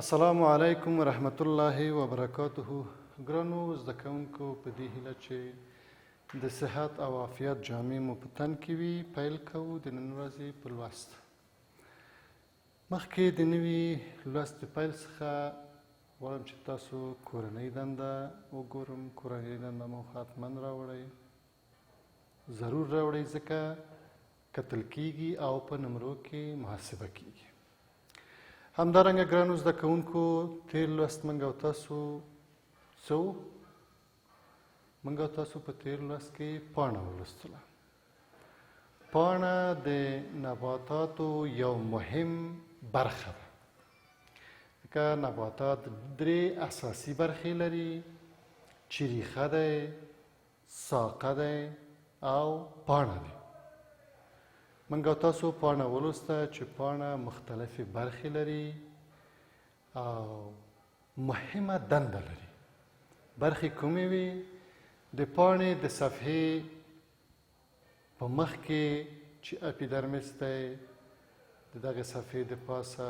السلام علیکم ورحمت الله وبرکاته. ګرانو زده کوونکو، په دې هیله چې د صحت او عافیت جامې مو په تن کې وي، پیل کوو د نن ورځې په لوست. مخکې د نوي لوست د پیل څخه غواړم چې تاسو کورنۍ دنده وګورم. کورنۍ دنده مو حتما راوړئ، ضرور راوړئ، ځکه کتل کیږي او په نمرو کې محاسبه کیږي. همدارنګه ګرانو زده کوونکو، تیر لوست موږ او تاسو څه وو؟ موږ او تاسو په تیر لوست کې پانه ولوستله. پانه د نباتاتو یو مهم برخه ده، ځکه نباتات درې اساسي برخې لري چې ریښه دی، ساقه دی او پانه دی. موږ او تاسو پانه ولوسته چې پانه مختلفې برخې لري او مهمه دنده لري. برخې کومې وي؟ د پانې د صفحې په مخ کې چې اپیدرمس دی، د دغه صفحې د پاسه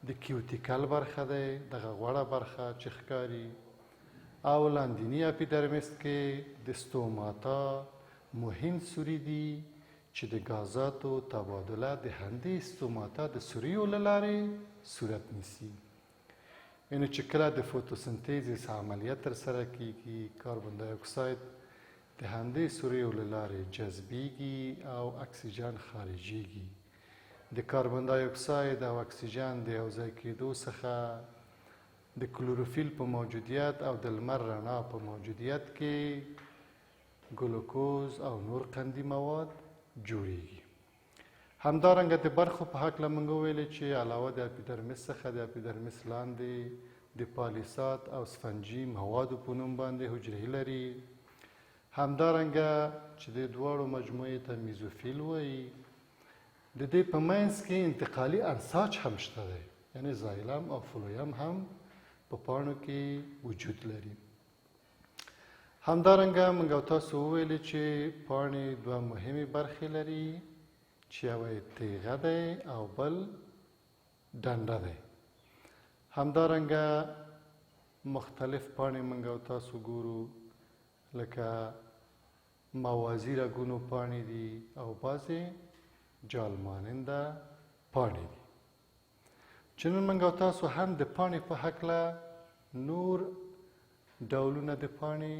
د کیوتیکل برخه دی، دغه غوړه برخه چې ښکاري، او لاندینی اپیدرمس کې د ستوماتا مهم سوري دي چې د غازاتو تبادله د همدې ستوماتا د سوریو له لارې صورت نیسي. یعنې چې کله د فوتوسنتیزس عملیه ترسره کیږي، کاربن دای اکساید د همدې سوریو له لارې جذبیږي او اکسیجن خارجیږي. د کاربن دای اکساید او اکسیجن د یوځای کېدو څخه د کلوروفیل په موجودیت او د لمر رڼا په موجودیت کې ګلوکوز او نور قندي مواد جوړیږي. همدارنګه د برخو په هکله موږ وویلې چې علاوه د اپیدرمس څخه د اپیدرمس لاندې د پالیسات او سفنجي موادو په نوم باندې حجرې لري. همدارنګه چې د دواړو مجموعې ته میزوفیل وایي. د دې په منځ کې انتقالي انساج هم شته دی، یعنې زایلم او فلویم هم په پاڼو کې وجود لري. همدارنګه موږ او تاسو وویلې چې پاڼې دوه مهمې برخې لري چې یوه یې تیغه دی او بل ډنډه دی. همدارنګه مختلف پاڼې موږ او تاسو ګورو، لکه موازي رګونو پاڼې دي او بعضې جالماننده پاڼې دي. چې نن موږ او تاسو هم د پاڼې په هکله نور ډولونه د پاڼې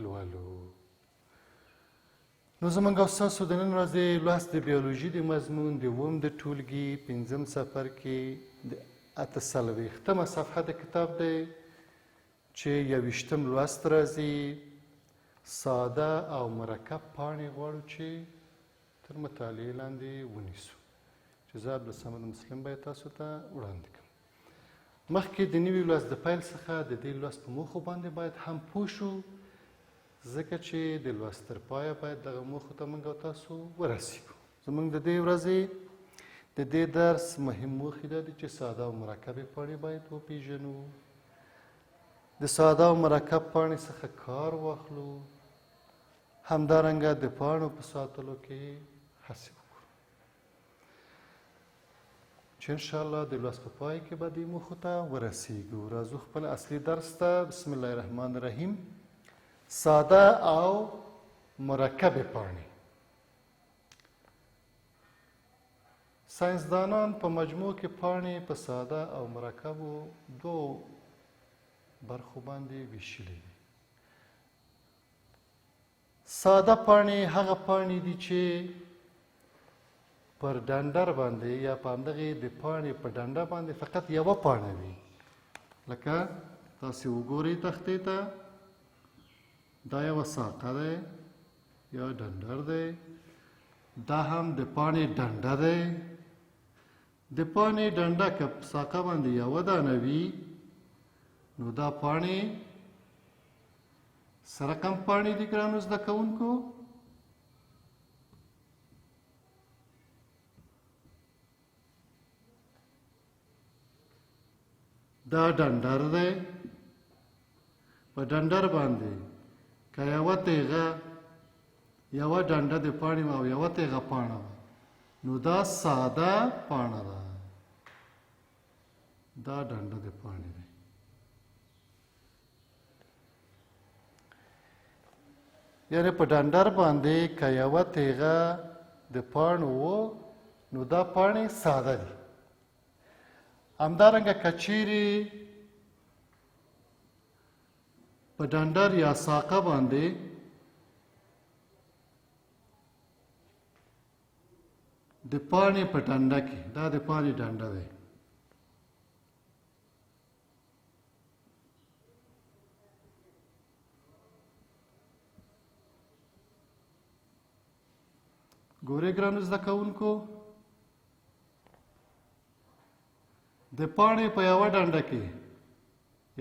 لولو. نو زموږ او ستاسو د نن ورځې لوست د بیولوژي د مضمون د اووم د ټولګي 5م څپر کې د 48مه صفحه د کتاب دی چې 21م لوست راځي. ساده او مرکب پاڼې غواړو چې تر مطالعې لاندې ونیسو، چې زه عبدالصمد مسلم باید تاسو ته وړاندې کړم. مخکې د نوي لوست د پیل څخه د دې لوست په موخو باندې باید هم پوه شو، ځکه چې د لوست تر پایه باید دغه موخو ته موږ او تاسو ورسیږو. زموږ د دې ورځې د دې درس مهم موخې دا دي چې ساده او مرکبې پاڼې باید وپېژنو، د ساده او مرکب پاڼې څخه کار واخلو، همدارنګه د پاڼو په ساتلو کې هڅې وکړو، چې انشاءالله د لوست په پای کې به دې موخو ته ورسیږو. راځو خپل اصلي درس ته. بسم الله الرحمن الرحیم. ساده او مرکب پاڼې. ساینسدانان په مجموع کې پاڼې په ساده او مرکبو دوو برخو باندې ویشلې دي. ساده پاڼې هغه پاڼې دي چې پر ډنډر باندې یا په همدغې د پاڼې په ډنډه باندې فقط یوه پاڼه وي. لکه تاسې وګورئ تختې ته، دا یوه ساقه دی یا ډنډر دی، دا هم د پاڼې ډنډه دی. د پاڼې ډنډه که په ساقه باندې یوه دانه وي، نو دا پاڼې څه رقم پاڼې دي ګرانو زده کوونکو؟ دا ډنډر دی. په ډنډر باندې که یوه تیغه یوه ډنډه د پاڼې او یوه تیغه پاڼه وه، نو دا ساده پاڼه ده. دا ډنډه د پاڼې دی. یعنې په ډنډر باندې که یوه تیغه د پاڼو و نو دا پاڼې ساده دي. همدارنګه که چیرې په ډنډر یا ساقه باندې د پاڼې په ډنډه کې، دا د پاڼې ډنډه دی، ګورئ ګرانو زده کوونکو، د پاڼې په یوه ډنډه کې،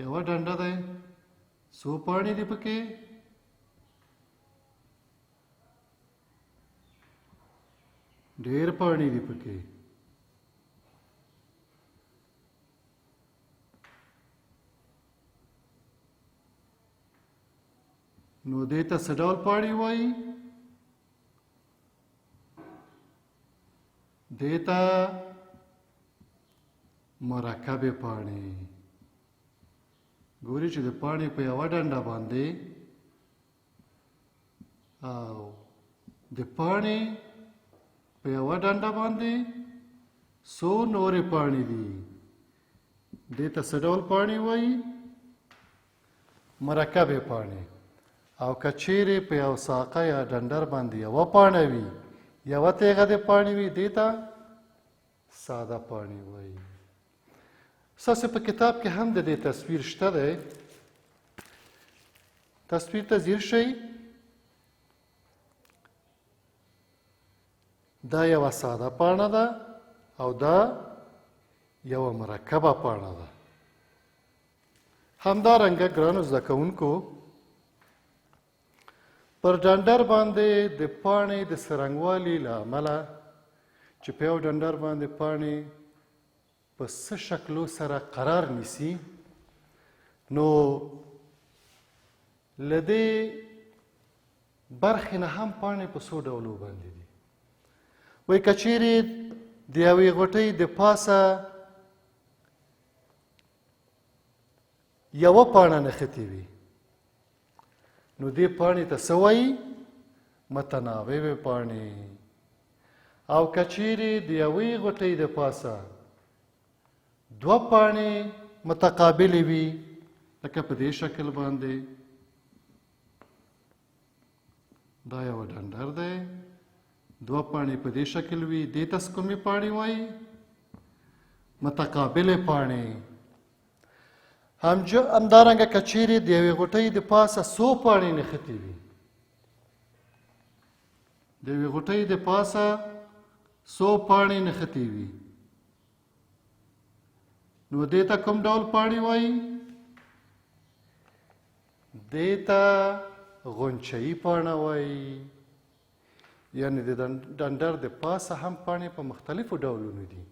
یوه ډنډه دی، څو پاڼې دي پکې؟ ډېر پاڼې دي پکې. نو دې ته څه ډول پاڼې وایي؟ دې ته مرکبې پاڼې. ګوري چې د پاڼې په یوه ډنډه باندې او د پاڼې په یوه ډنډه باندې څو نورې پاڼې دي. دې ته څه ډول پاڼې وایي؟ مرکبې پاڼې. او که چیرې په یو ساقه یا ډنډر باندې یوه پاڼه وي، یوه تیغه د پاڼې وي، دې ته ساده پاڼې وایي. ستاسې په کتاب کې هم د دې تصویر شته دی. تصویر ته ځیر شئ. دا یوه ساده پاڼه ده او دا یوه مرکبه پاڼه ده. همدارنګه ګرانو زده کوونکو، پر ډنډر باندې د پاڼې د څرنګوالي له امله چې په یو ډنډر باندې پاڼې په څه شکلو سره قرار نیسي، نو له دې برخې نه هم پاڼې په څو ډولو باندې دي. وایي که چیرې د یوې غوټۍ د پاسه یوه پاڼه نښتې وي، نو دې پاڼې ته څه وایي؟ متناوبې پاڼې. او که چیرې د یوې غوټۍ د پاسه دوه پاڼې متقابلې وي، لکه په دې شکل باندې، دا یوه ډنډر دی، دوه پاڼې په دې شکل وي، دې ته کومې پاڼې وایي؟ متقابلې پاڼې. همدارنګه که چیرې د یوې غوټۍ د پاسه څو پاڼې نښتې وي، د یوې غوټۍ د پاسه څو پاڼې نښتې وي، نو دې ته کوم ډول پاڼې وایي؟ دې ته غونچه‌یي پاڼه وایي. یعنې د ډنډر د پاسه هم پاڼې په مختلفو ډولونو دي.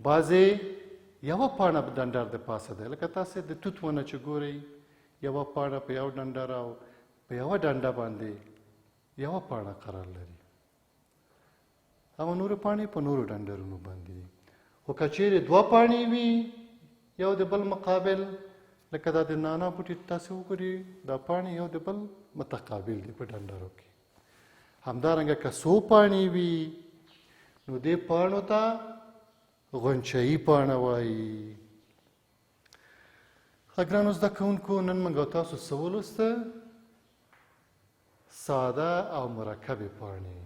بعضې یوه پاڼه په ډنډر د پاسه ده، لکه تاسې د توت ونه چې ګورئ، یوه پاڼه په یو ډنډر او په یوه ډنډه باندې یوه پاڼه قرار لري، او نورې پاڼې په نورو ډنډرونو باندې دي. خو که چیرې دوه پاڼې وي یو د بل مقابل، لکه دا د نانا بوټي تاسې وګورئ، دا پاڼې یو د بل متقابل دي په ډنډرو کې. همدارنګه که څو پاڼې وي، نو دې پاڼو ته غونچه‌یي پاڼه وایي. ښه ګرانو زده کوونکو، نن موږ او تاسو څه ولوسته؟ ساده او مرکبې پاڼې.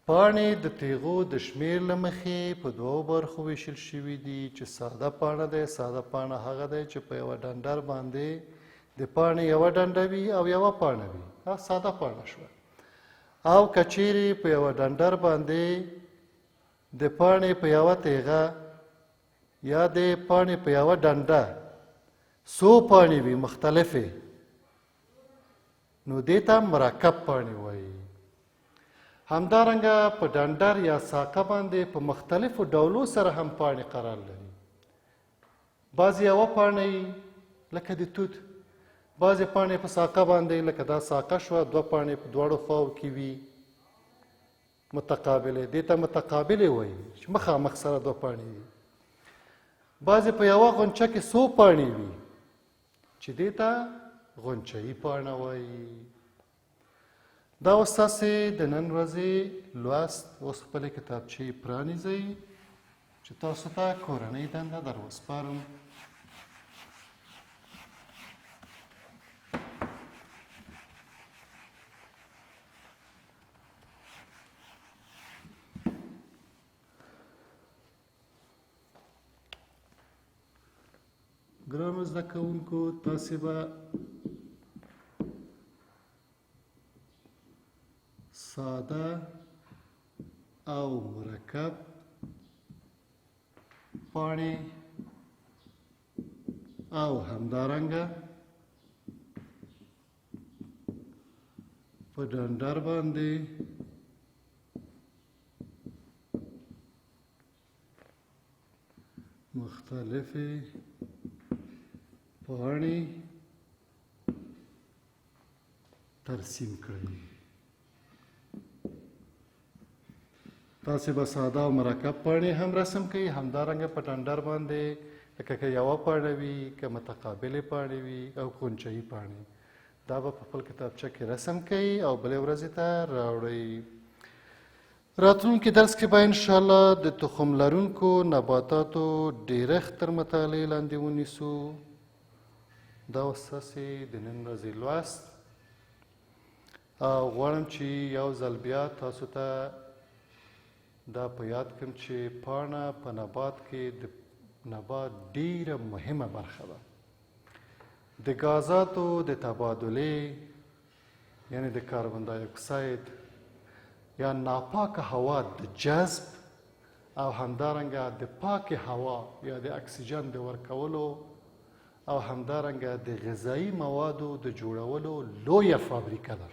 پاڼې د تیغو د شمېر له مخې په دوو برخو ویشل شوي دي چې ساده پاڼه دی. ساده پاڼه هغه دی چې په یوه ډنډر باندې د پاڼې یوه ډنډه وي او یوه پاڼه وي، دا ساده پاڼه شوه. او که چیرې په یوه ډنډر باندې د پاڼې په یوه تیغه یا د پاڼې په یوه ډنډه څو پاڼې وي مختلفې، نو دې ته مرکب پاڼې وایي. همدارنګه په ډنډر یا ساقه باندې په مختلفو ډولو سره هم پاڼې قرار لري. بعضې یوه پاڼه لکه د توت، بعضې پاڼې په ساقه باندې لکه دا ساقه شوه، دوه پاڼې په دواړو خواو کې وي، متقابلې، دې ته متقابلې وایي چې مخامخ سره دوه پاڼې وي. بعضې په یوه غونچه کې څو پاڼې وي چې دې ته غونچه‌یي پاڼه وایي. دا اوس تاسې د نن ورځې لوست اوس خپلې کتابچې پرانیزئ چې تاسو ته کورنۍ دنده در وسپارم. ګرانو زده کوونکو، تاسې به ساده او مرکب پاڼې او همدارنګه په ډنډر باندې مختلفې پاڼې ترسیم کړئ. تاسې به ساده او مرکب پاڼې هم رسم کړئ، همدارنګه په ډنډر باندې لکه که یوه پاڼه وي، که متقابلې پاڼې وي او غونچه‌یي پاڼې، دا به په خپل کتابچه کې رسم کړئ او بلې ورځې ته راوړئ. راتلونکي درس کې به انشاءالله د تخم لرونکو نباتاتو ډیرښت تر مطالعې لاندې ونیسو. دا اوس ستاسې د نن ورځې لوست او غواړم چې یو ځل بیا تاسو ته دا په یاد کړم چې پاڼه په نبات کې د نبات ډیره مهمه برخه ده. د غازاتو د تبادلې یعنې د کاربن دای اکساید یا ناپاکه هوا د جذب او همدارنګه د پاکې هوا یا د اکسیجن د ورکولو او همدارنګه د غذایي موادو د جوړولو لویه فابریکه ده.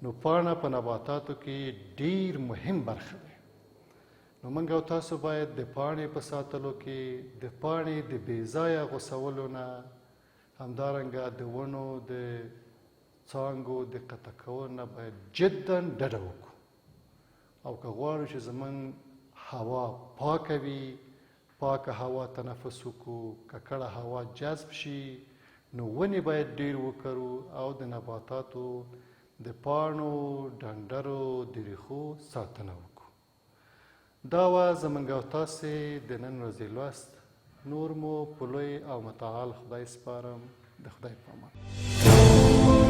نو پاڼه په نباتاتو کې ډیر مهم برخه ده. نو موږ او تاسو باید د پاڼې په ساتلو کې د پاڼې د بې ځایه غوڅولو نه، همدارنګه د ونو د څانګو د قطع کولو نه باید جدا ډډه وکړو. او که غواړو چې زموږ هوا پاکه وي، پاکه هوا تنفس وکړو، ککړه هوا جذب شي، نو ونې باید ډیر وکرو او د نباتاتو د پاڼو، ډنډرو، د ریښو ساتنه وکړو. دا وه زموږ او تاسې د نن ورځې لوست. نور مو په لوی او متعال خدای سپارم. د خدای په امان.